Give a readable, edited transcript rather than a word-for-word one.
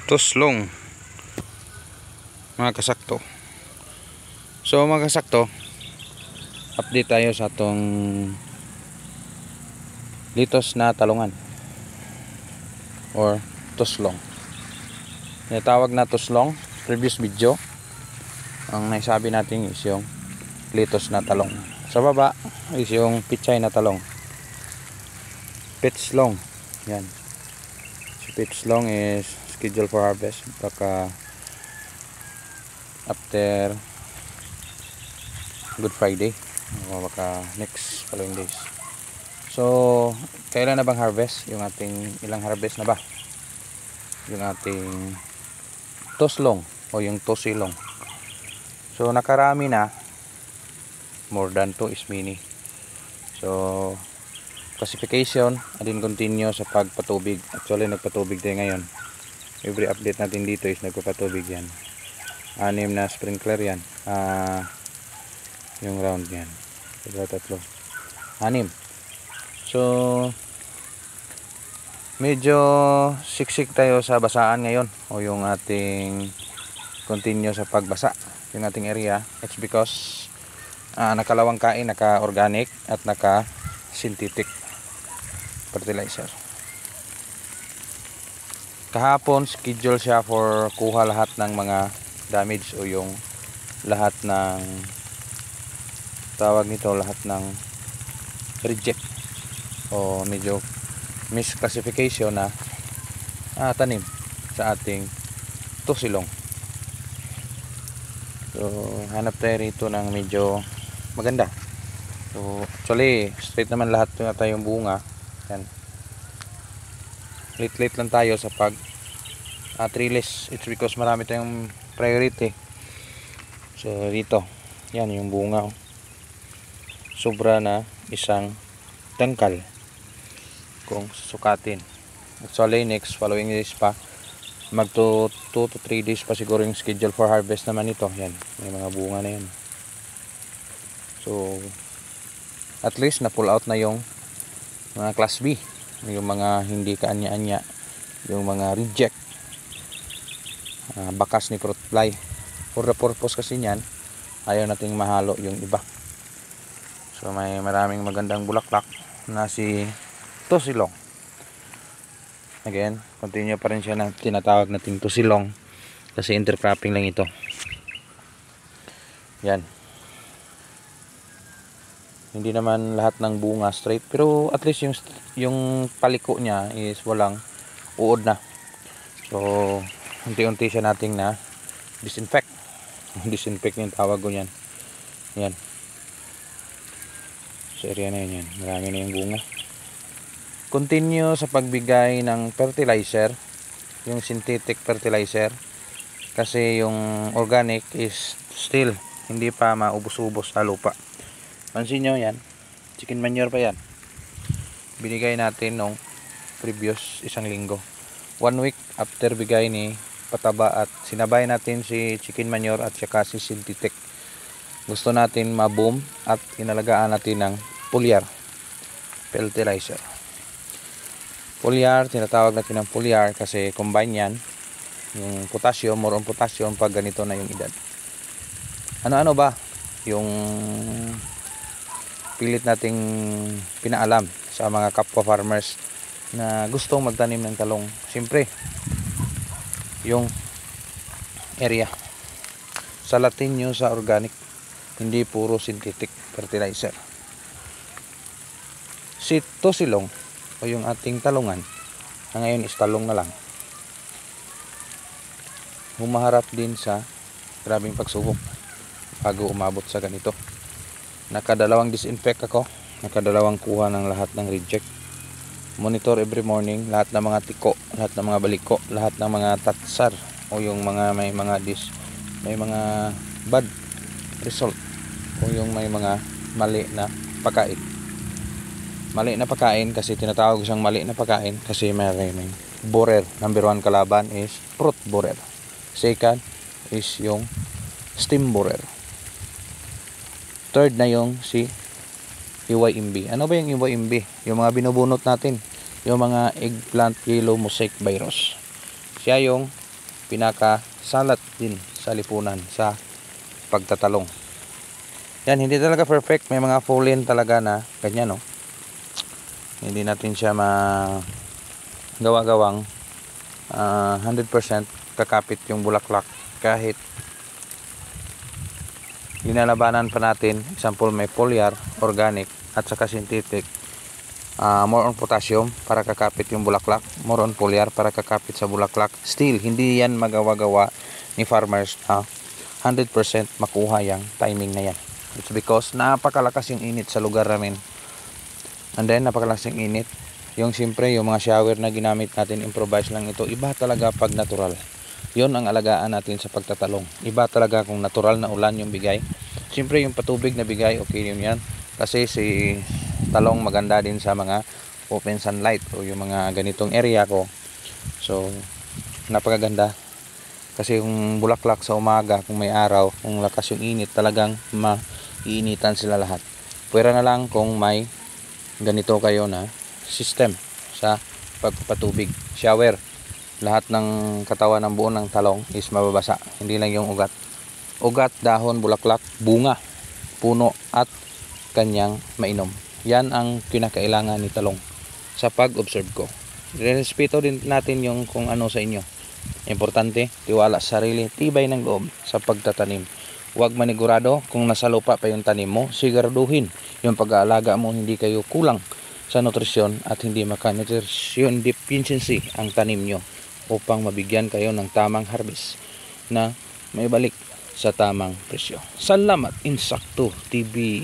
Tuslong, mga kasakto. So mga kasakto, update tayo sa atong litos na talungan or tuslong. Natawag na tuslong, previous video ang naisabi natin is yung litos na talong. Sa baba is yung pichay na talong, pitslong. Yan, si pitslong is scheduled for harvest baka after Good Friday o baka next following days. So kailan na bang harvest? Yung ating ilang harvest na ba? Yung ating tuslong o yung tusilong. So nakarami na, more than 2 is mini. So classification, adin continue sa pagpatubig. Actually nagpatubig tayo ngayon. Every update natin dito is nagpapatubig yan. 6 na sprinkler yan. Yung round yan. 3. 6. So medyo siksik tayo sa basaan ngayon o yung ating continue sa pagbasa yung ating area. It's because nakalawang kain, naka organic at naka synthetic fertilizer. Kahapon schedule siya for kuha lahat ng mga damage o yung lahat ng tawag nito, lahat ng reject o medyo misclassification na tanim sa ating tusilong. So hanap tayo rito ng medyo maganda. So actually straight naman lahat yung bunga. Yan, late lang tayo sa pag trellis. It's because marami tayong priority. So dito yan yung bunga, sobra na isang dangkal kung sukatin. Actually next following days pa, mag 2 to 3 days pa siguro yung schedule for harvest naman ito. Yan, may mga bunga na yan. So at least na pull out na yung mga class B, yung mga hindi kaanya-anya, yung mga reject, bakas ni fruit fly. For the purpose kasi niyan, ayaw nating mahalo yung iba. So may maraming magandang bulaklak na si tusilong. Again, continue pa rin siya na tinatawag natin tusilong kasi intercropping lang ito. Yan, hindi naman lahat ng bunga straight, pero at least yung paliko niya is walang uod na. So unti-unti siya nating na disinfect. Disinfect yung tawag ko niyan. Yan, sa area na yun, marami na yung bunga. Continue sa pagbigay ng fertilizer, yung synthetic fertilizer, kasi yung organic is still hindi pa maubos-ubos sa lupa. Pansin nyo yan, chicken manure pa yan, binigay natin nung previous 1 linggo. 1 week after bigay ni pataba at sinabay natin si chicken manure at saka si synthetic. Gusto natin ma-boom at inalagaan natin ng foliar fertilizer. Foliar, tinatawag natin ng foliar kasi combine yan yung potassium, more on potassium pag ganito na yung edad. Ano-ano ba yung pilit nating pinaalam sa mga kapwa farmers na gustong magtanim ng talong? Siyempre yung area, salatin nyo sa organic, hindi puro synthetic fertilizer. Si tusilong o yung ating talungan na ngayon is talong na lang, humaharap din sa grabing pagsubok bago umabot sa ganito. Nakadalawang disinfect ako, nakadalawang kuha ng lahat ng reject. Monitor every morning lahat ng mga tiko, lahat ng mga baliko, lahat ng mga tatsar o yung mga may mga bad result o yung may mga mali na pagkain. Mali na pagkain kasi tinatawag siyang mali na pagkain kasi may borer. Number 1 kalaban is fruit borer. Second is yung stem borer. Third na yung si EYMB. Ano ba yung EYMB? Yung mga binubunot natin, yung mga eggplant yellow mosaic virus. Siya yung pinakasalat din sa lipunan sa pagtatalong. Yan, hindi talaga perfect. May mga fall-in talaga na ganyan, no? Hindi natin siya gawa-gawang 100% kakapit yung bulaklak kahit linalabanan pa natin. Example, may foliar, organic at saka synthetic. More on potassium para kakapit yung bulaklak, more on foliar para kakapit sa bulaklak. Still, hindi yan magawa-gawa ni farmers na 100% makuha yung timing na yan. It's because napakalakas yung init sa lugar namin. And then napakalakas yung init. Yung siyempre yung mga shower na ginamit natin, improvise lang ito. Iba talaga pag natural. Yun ang alagaan natin sa pagtatalong. Iba talaga kung natural na ulan yung bigay. Siyempre yung patubig na bigay, okay yun yan. Kasi si talong maganda din sa mga open sunlight o yung mga ganitong area ko. So napakaganda. Kasi yung bulaklak sa umaga, kung may araw, kung lakas yung init, talagang maiinitan sila lahat. Pwera na lang kung may ganito kayo na system sa pagpapatubig, shower. Lahat ng katawan ng buo ng talong is mababasa, hindi lang yung ugat. Ugat, dahon, bulaklak, bunga, puno at kanyang mainom. Yan ang kinakailangan ni talong sa pag-observe ko. Respeto din natin yung kung ano sa inyo. Importante, tiwala sa sarili, tibay ng loob sa pagtatanim. Huwag manigurado kung nasa lupa pa yung tanim mo, siguraduhin yung pag-aalaga mo hindi kayo kulang sa nutrisyon at hindi maka-nutrition deficiency ang tanim nyo upang mabigyan kayo ng tamang harvest na may balik sa tamang presyo. Salamat, Insakto TV.